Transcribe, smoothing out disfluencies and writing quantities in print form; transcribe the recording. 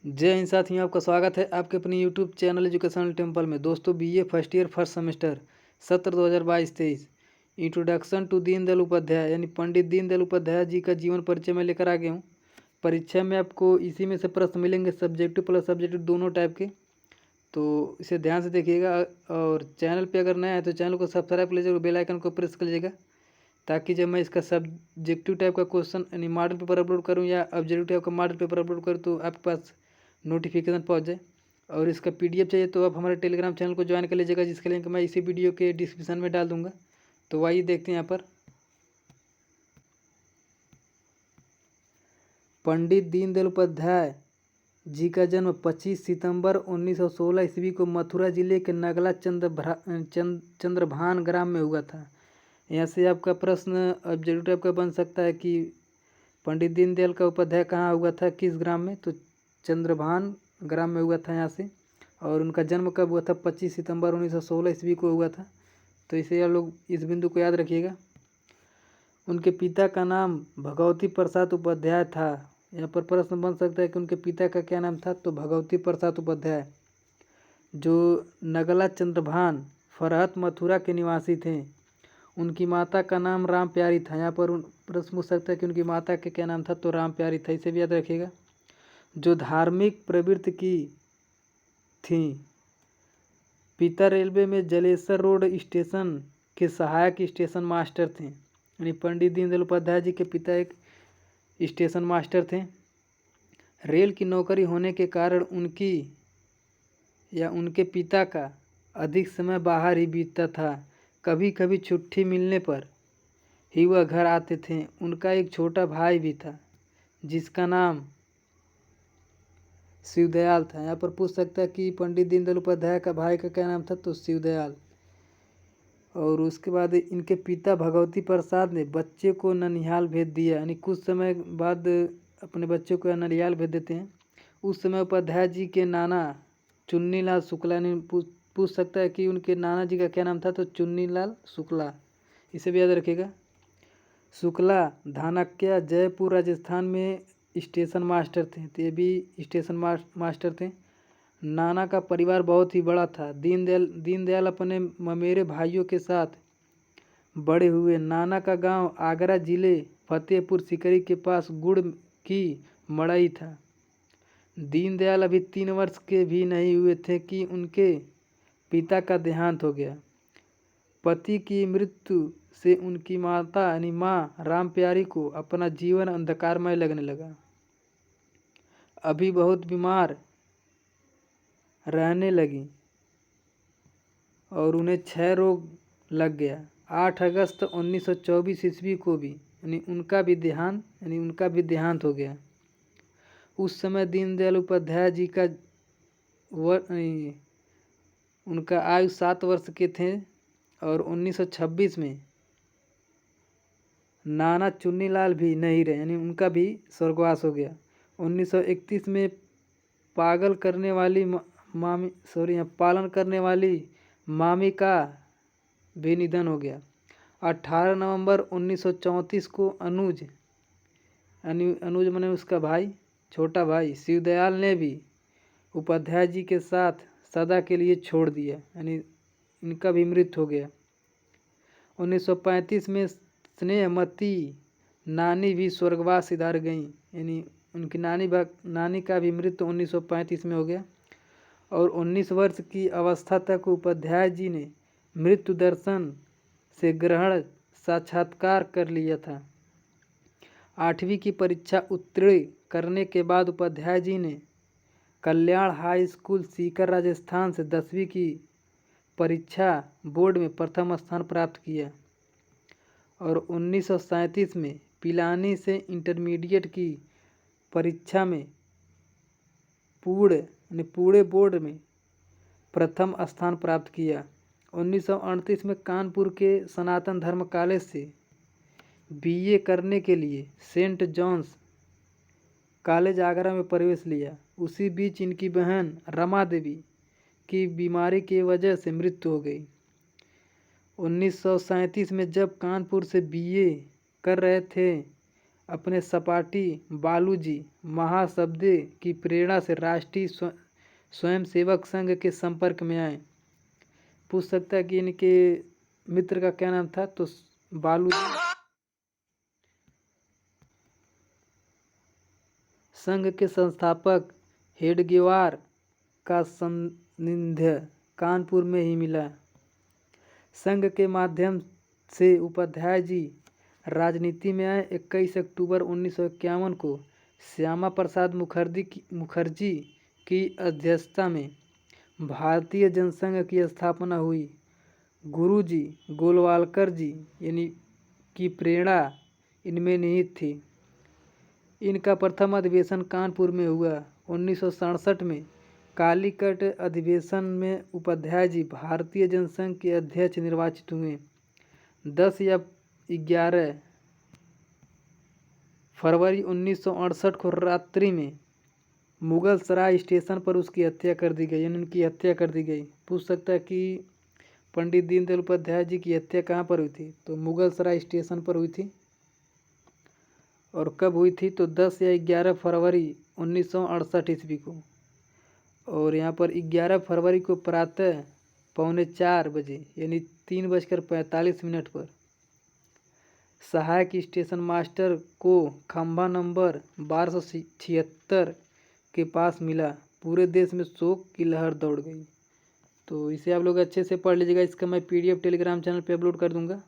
जय हिंद साथियों, आपका स्वागत है आपके अपने यूट्यूब चैनल एजुकेशनल टेम्पल में। दोस्तों, BA first year first semester सत्र 2022-23 इंट्रोडक्शन टू दीनदयाल उपाध्याय यानी पंडित दीनदयाल उपाध्याय जी का जीवन परिचय में लेकर आ गया हूँ। परीक्षा में आपको इसी में से प्रश्न मिलेंगे, सब्जेक्टिव प्लस सब्जेक्टिव दोनों टाइप के, तो इसे ध्यान से देखिएगा। और चैनल पे अगर नया है तो चैनल को सब्सक्राइब कर लीजिएगा और बेल आइकन को प्रेस कर लीजिएगा, ताकि जब मैं इसका सब्जेक्टिव टाइप का क्वेश्चन यानी मॉडल पेपर अपलोड करूं या ऑब्जेक्टिव टाइप का मॉडल पेपर अपलोड करूं तो आपके पास नोटिफिकेशन पहुंच जाए। और इसका पीडीएफ चाहिए तो आप हमारे टेलीग्राम चैनल को ज्वाइन कर लीजिएगा, जिसका लिंक मैं इसी वीडियो के डिस्क्रिप्शन में डाल दूंगा। तो आइए देखते हैं यहाँ पर। पंडित दीनदयाल उपाध्याय जी का जन्म 25 सितंबर 1916 ईस्वी को मथुरा जिले के नगला चंद्रभान ग्राम में हुआ था। यहाँ से आपका प्रश्न ऑब्जेक्टिव टाइप का बन सकता है कि पंडित दीनदयाल का उपाध्याय कहाँ हुआ था, किस ग्राम में, तो चंद्रभान ग्राम में हुआ था यहाँ से। और उनका जन्म कब हुआ था, 25 सितंबर 1916 ईस्वी को हुआ था। तो इसे आप लोग इस बिंदु को याद रखिएगा। उनके पिता का नाम भगवती प्रसाद उपाध्याय था। यहाँ पर प्रश्न बन सकता है कि उनके पिता का क्या नाम था, तो भगवती प्रसाद उपाध्याय, जो नगला चंद्रभान फरहत मथुरा के निवासी थे। उनकी माता का नाम राम प्यारी था। यहाँ पर प्रश्न पूछ सकता है कि उनकी माता का क्या नाम था, तो राम प्यारी था, इसे भी याद रखिएगा। जो धार्मिक प्रवृत्ति की थी। पिता रेलवे में जलेसर रोड स्टेशन के सहायक स्टेशन मास्टर थे। यानी पंडित दीनदयाल उपाध्याय जी के पिता एक स्टेशन मास्टर थे। रेल की नौकरी होने के कारण उनके पिता का अधिक समय बाहर ही बीतता था। कभी कभी छुट्टी मिलने पर ही वह घर आते थे। उनका एक छोटा भाई भी था जिसका नाम शिवदयाल था। यहाँ पर पूछ सकता है कि पंडित दीनदयाल उपाध्याय का भाई का क्या नाम था, तो शिवदयाल। और उसके बाद इनके पिता भगवती प्रसाद ने बच्चे को ननिहाल भेज दिया, यानी कुछ समय बाद अपने बच्चे को ननिहाल भेज देते हैं। उस समय उपाध्याय जी के नाना चुन्नीलाल शुक्ला ने पूछ सकता है कि उनके नाना जी का क्या नाम था, तो चुन्नीलाल शुक्ला, इसे भी याद रखिएगा। शुक्ला धानक्या जयपुर राजस्थान में स्टेशन मास्टर थे, तो ये भी स्टेशन मास्टर थे। नाना का परिवार बहुत ही बड़ा था। दीनदयाल अपने ममेरे भाइयों के साथ बड़े हुए। नाना का गांव आगरा जिले फतेहपुर सीकरी के पास गुड़ की मड़ई था। दीनदयाल अभी 3 वर्ष के भी नहीं हुए थे कि उनके पिता का देहांत हो गया। पति की मृत्यु से उनकी माता यानी माँ राम प्यारी को अपना जीवन अंधकारमय लगने लगा। अभी बहुत बीमार रहने लगी और उन्हें क्षय रोग लग गया। 8 अगस्त 1924 ईस्वी को भी उनका भी देहांत हो गया। उस समय दीनदयाल उपाध्याय जी का उनका आयु 7 वर्ष के थे। और 1926 में नाना चुन्नीलाल भी नहीं रहे, यानी उनका भी स्वर्गवास हो गया। 1931 में पालन करने वाली मामी का भी निधन हो गया। 18 नवंबर 1934 को अनुज माने उसका भाई, छोटा भाई शिवदयाल ने भी उपाध्याय जी के साथ सदा के लिए छोड़ दिया, यानी इनका भी मृत्यु हो गया। 1935 में स्नेहमती नानी भी स्वर्गवास सिधार गईं, यानी उनकी नानी का भी मृत्यु 1935 में हो गया। और 19 वर्ष की अवस्था तक उपाध्याय जी ने मृत्यु दर्शन से ग्रहण साक्षात्कार कर लिया था। 8वीं की परीक्षा उत्तीर्ण करने के बाद उपाध्याय जी ने कल्याण हाई स्कूल सीकर राजस्थान से 10वीं की परीक्षा बोर्ड में प्रथम स्थान प्राप्त किया। और 1937 में पिलानी से इंटरमीडिएट की परीक्षा में पुणे बोर्ड में प्रथम स्थान प्राप्त किया। 1938 में कानपुर के सनातन धर्म कॉलेज से बीए करने के लिए सेंट जॉन्स कॉलेज आगरा में प्रवेश लिया। उसी बीच इनकी बहन रमा देवी की बीमारी की वजह से मृत्यु हो गई। 1937 में जब कानपुर से बीए कर रहे थे, अपने सपाटी बालूजी महाशब्दे की प्रेरणा से राष्ट्रीय स्वयंसेवक संघ के संपर्क में आए। पूछ सकता है कि इनके मित्र का क्या नाम था, तो बालूजी। संघ के संस्थापक हेडगेवार का सान्निध्य कानपुर में ही मिला। संघ के माध्यम से उपाध्याय जी राजनीति में आए। 21 अक्टूबर 1951 को श्यामा प्रसाद मुखर्जी की अध्यक्षता में भारतीय जनसंघ की स्थापना हुई। गुरुजी गोलवालकर जी यानी की प्रेरणा इनमें निहित थी। इनका प्रथम अधिवेशन कानपुर में हुआ। 1967 में कालीकट अधिवेशन में उपाध्याय जी भारतीय जनसंघ के अध्यक्ष निर्वाचित हुए। 10 या 11 फरवरी 1968 को रात्रि में मुगल सराय स्टेशन पर उसकी हत्या कर दी गई, यानी उनकी हत्या कर दी गई। पूछ सकता है कि पंडित दीनदयाल उपाध्याय जी की हत्या कहाँ पर हुई थी, तो मुगल सराय स्टेशन पर हुई थी। और कब हुई थी, तो 10 या 11 फरवरी 1968 ईस्वी को। और यहाँ पर 11 फरवरी को प्रातः 3:45 बजे यानी 3:45 पर सहायक स्टेशन मास्टर को खंभा नंबर 1276 के पास मिला। पूरे देश में शोक की लहर दौड़ गई। तो इसे आप लोग अच्छे से पढ़ लीजिएगा। इसका मैं PDF टेलीग्राम चैनल पे अपलोड कर दूंगा।